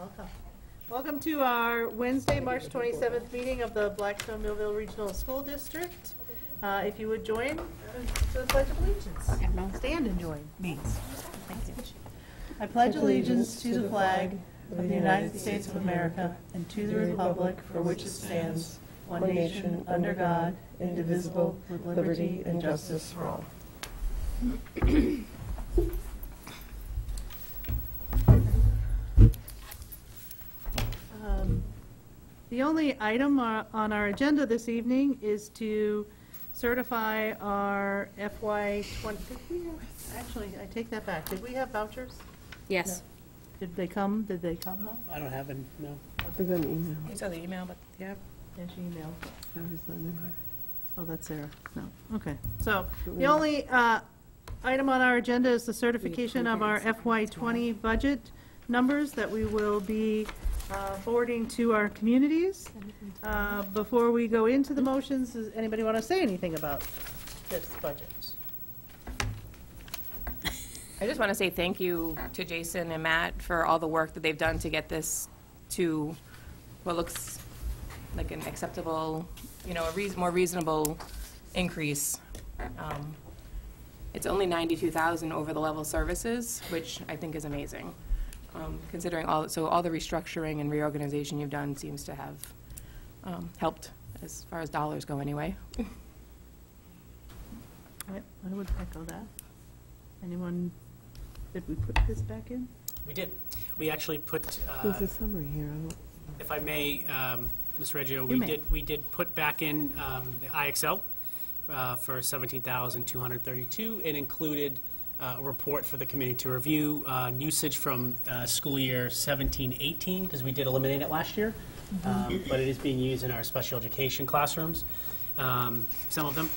Welcome. Welcome to our Wednesday, March 27th meeting of the Blackstone Millville Regional School District. If you would join to the Pledge of Allegiance. Stand and join, please. Thank you. I pledge allegiance to the flag of the United States of America and to the republic for which it stands, one nation, under God, indivisible, with liberty and justice for all. The only item on our agenda this evening is to certify our FY20. Actually, I take that back. Did we have vouchers? Yes. No. Did they come? Did they come though? I don't have any, no. I got an email. I saw the email, but yeah. Yes, you emailed. Okay. Oh, that's Sarah. No. Okay. So the only item on our agenda is the certification of our FY20 budget numbers that we will be forwarding to our communities. Before we go into the motions, does anybody want to say anything about this budget? I just want to say thank you to Jason and Matt for all the work that they've done to get this to what looks like an acceptable, you know, more reasonable increase. It's only $92,000 over the level services, which I think is amazing. Considering all the restructuring and reorganization you've done seems to have helped as far as dollars go anyway. I would echo that. Anyone, did we put this back in? We did. We actually put, There's a summary here. if I may, Ms. Reggio, You may. we did put back in the IXL for $17,232. It included a report for the committee to review usage from school year 17-18, because we did eliminate it last year, but it is being used in our special education classrooms, some of them.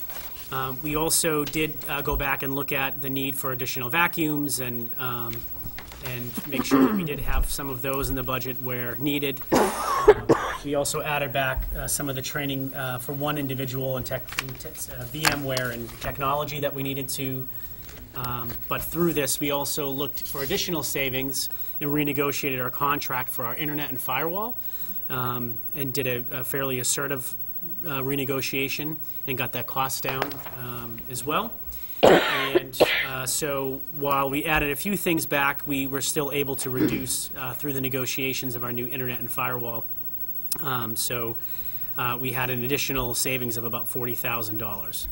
We also did go back and look at the need for additional vacuums and make sure that we did have some of those in the budget where needed. We also added back some of the training for one individual in VMware and technology that we needed to. But through this, we also looked for additional savings and renegotiated our contract for our internet and firewall, and did a fairly assertive renegotiation and got that cost down as well. And so while we added a few things back, we were still able to reduce through the negotiations of our new internet and firewall. So we had an additional savings of about $40,000.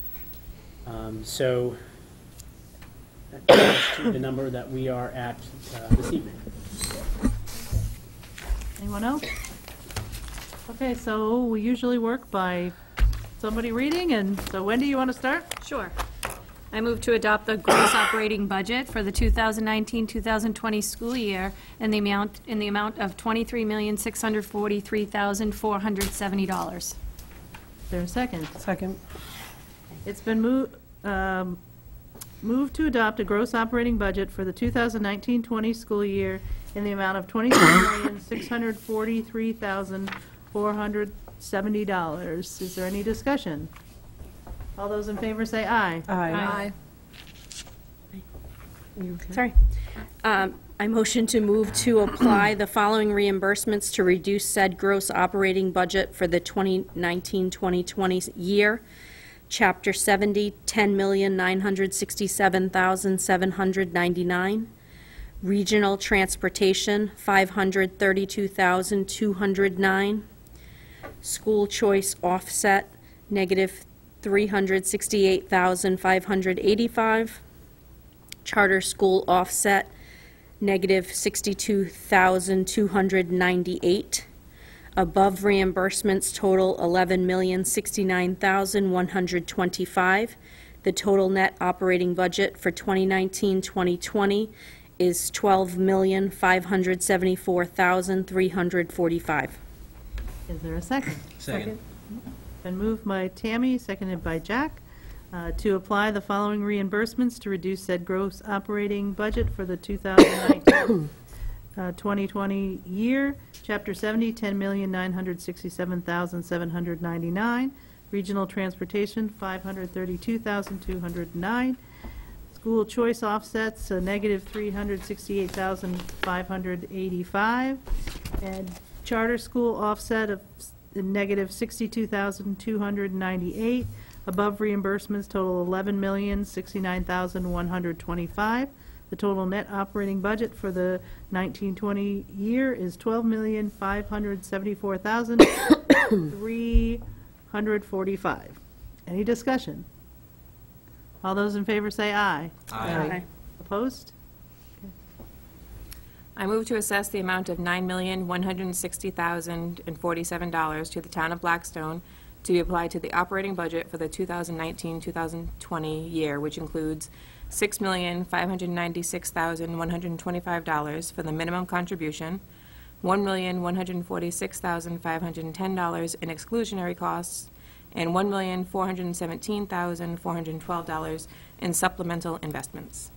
So that comes to the number that we are at this evening. Anyone else? Okay, so we usually work by somebody reading, and so Wendy, you want to start? Sure. I move to adopt the gross operating budget for the 2019-2020 school year in the amount of $23,643,470. Is there a second? Second. It's been moved to adopt a gross operating budget for the 2019-20 school year in the amount of $23,643,470. Is there any discussion? All those in favor say aye. Aye. Aye. Sorry. I motion to move to apply the following reimbursements to reduce said gross operating budget for the 2019-2020 year. Chapter 70, $10,967,799. Regional Transportation, $532,209. School Choice Offset, negative $368,585. Charter School Offset, negative $62,298. Above reimbursements total $11,069,125. The total net operating budget for 2019-2020 is $12,574,345. Is there a second? Second. Been moved by Tammy, seconded by Jack, to apply the following reimbursements to reduce said gross operating budget for the 2019-2020 year. Chapter 70, $10,967,799. Regional Transportation, $532,209. School Choice Offsets, a negative $368,585. And charter school offset of negative 62,298. Above reimbursements total 11,069,125. The total net operating budget for the 1920 year is 12,574,345. Any discussion? All those in favor say aye. Aye. Opposed? I move to assess the amount of $9,160,047 to the town of Blackstone to be applied to the operating budget for the 2019-2020 year, which includes $6,596,125 for the minimum contribution, $1,146,510 in exclusionary costs, and $1,417,412 in supplemental investments.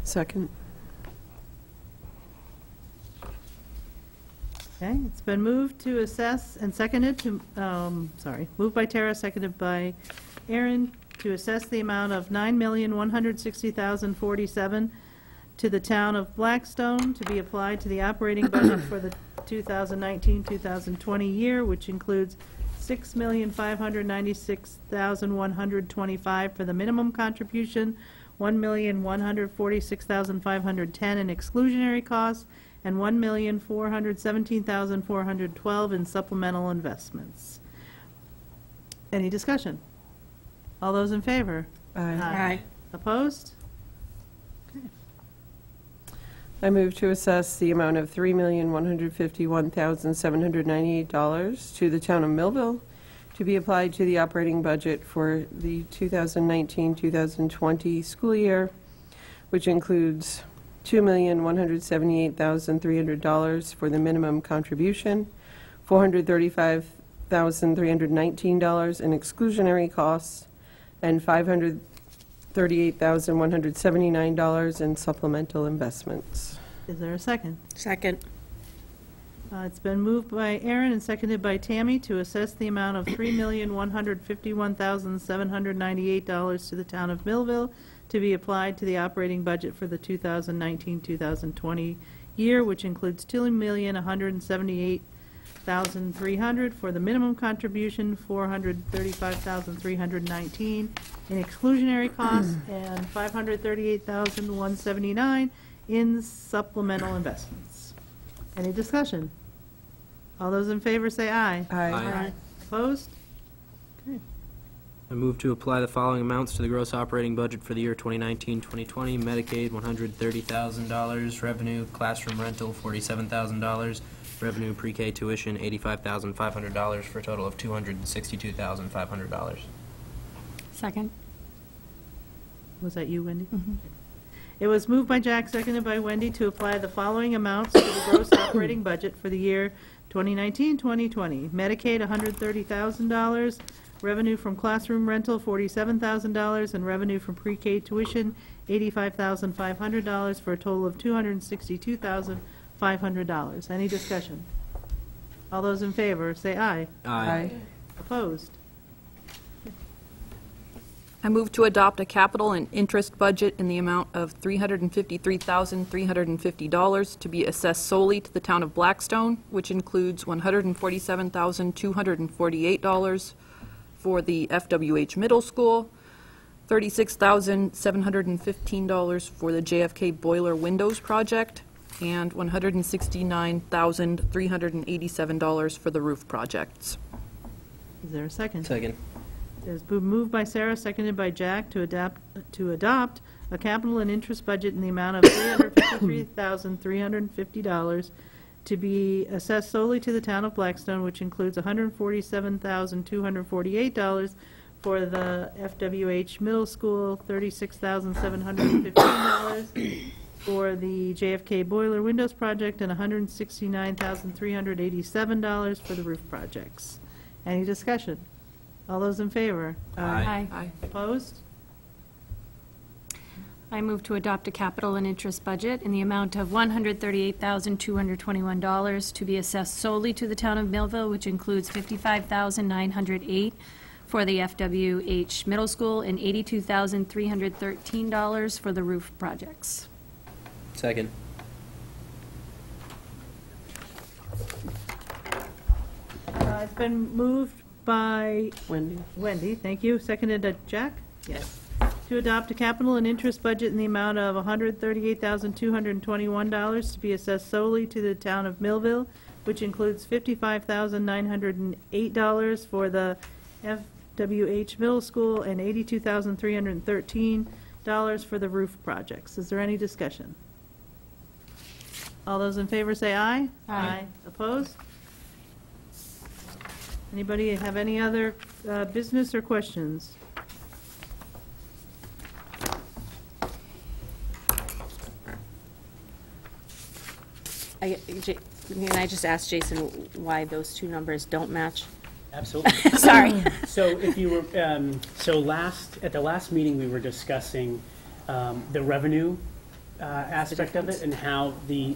Second. Okay, it's been moved to assess and seconded to, moved by Tara, seconded by Aaron, to assess the amount of $9,160,047 to the town of Blackstone to be applied to the operating budget for the 2019-2020 year, which includes $6,596,125 for the minimum contribution, $1,146,510 in exclusionary costs, and $1,417,412 in supplemental investments. Any discussion? All those in favor? Aye. Opposed? I move to assess the amount of $3,151,798 to the town of Millville to be applied to the operating budget for the 2019-2020 school year, which includes $2,178,300 for the minimum contribution, $435,319 in exclusionary costs, and $538,179 in supplemental investments. Is there a second? Second. It's been moved by Aaron and seconded by Tammy to assess the amount of $3,151,798 to the town of Millville to be applied to the operating budget for the 2019-2020 year, which includes $2,178,300 for the minimum contribution, $435,319 in exclusionary costs, and $538,179 in supplemental investments. Any discussion? All those in favor say aye. Aye. Opposed? Okay. I move to apply the following amounts to the gross operating budget for the year 2019-2020. Medicaid, $130,000. Revenue, classroom rental, $47,000. Revenue, pre-K tuition, $85,500, for a total of $262,500. Second. Was that you, Wendy? It was moved by Jack, seconded by Wendy, to apply the following amounts to the gross operating budget for the year 2019-2020. Medicaid, $130,000. Revenue from classroom rental, $47,000, and revenue from pre-K tuition, $85,500, for a total of $262,500. Any discussion? All those in favor, say aye. Aye. Opposed? I move to adopt a capital and interest budget in the amount of $353,350 to be assessed solely to the town of Blackstone, which includes $147,248 for the FWH Middle School, $36,715 for the JFK Boiler Windows Project, and $169,387 for the roof projects. Is there a second? Second. It's been moved by Sarah, seconded by Jack, to adopt a capital and interest budget in the amount of $353,350 to be assessed solely to the town of Blackstone, which includes $147,248 for the FWH Middle School, $36,715 for the JFK Boiler Windows Project, and $169,387 for the roof projects. Any discussion? All those in favor? Aye. Opposed? I move to adopt a capital and interest budget in the amount of $138,221 to be assessed solely to the town of Millville, which includes $55,908 for the FWH Middle School and $82,313 for the roof projects. Second. It's been moved by Wendy? Thank you. Seconded by Jack? Yes. To adopt a capital and interest budget in the amount of $138,221 to be assessed solely to the town of Millville, which includes $55,908 for the FWH Middle School and $82,313 for the roof projects. Is there any discussion? All those in favor say aye. Aye. Opposed? Anybody have any other business or questions? Can I just ask Jason why those two numbers don't match? Absolutely. Sorry. So if you were, at the last meeting, we were discussing the revenue aspect of it and how the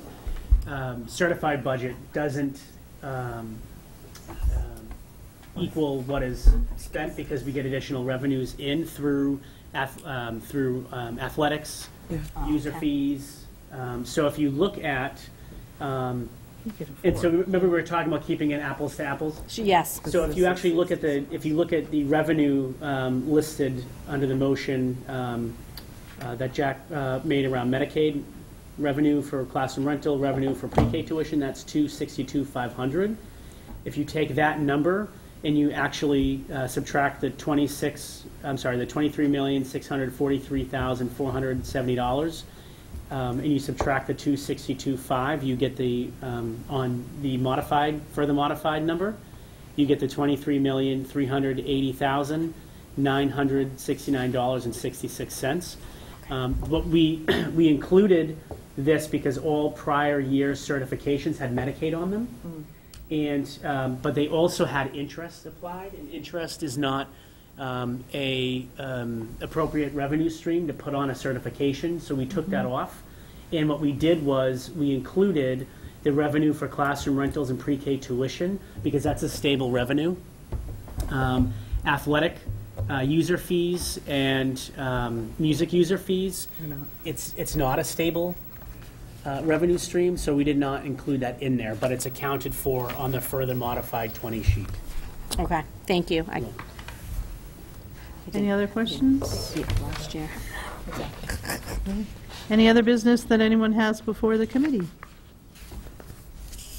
certified budget doesn't equal what is spent because we get additional revenues in through athletics, user fees. So if you look at, and so remember we were talking about keeping it apples to apples? Yes. So if you actually look at the revenue listed under the motion that Jack made around Medicaid, revenue for classroom rental, revenue for pre-K tuition, that's $262,500. If you take that number and you actually subtract the $23,643,470, and you subtract the 262.5, you get the on the further modified number, you get the $23,380,969.66. But we included this because all prior year certifications had Medicaid on them, and but they also had interest applied, and interest is not a appropriate revenue stream to put on a certification, so we took that off. And what we did was we included the revenue for classroom rentals and pre-K tuition because that's a stable revenue. Athletic user fees and music user fees, it's not a stable revenue stream, so we did not include that in there, but it's accounted for on the further modified 20 sheet. Okay, thank you. Any other questions? Yeah, last year. Any other business that anyone has before the committee?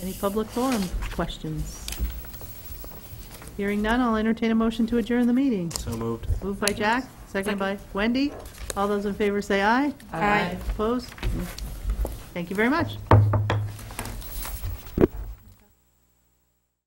Any public forum questions? Hearing none, I'll entertain a motion to adjourn the meeting. So moved. Moved by Jack, seconded by Wendy. All those in favor say aye. Aye. Opposed? Thank you very much.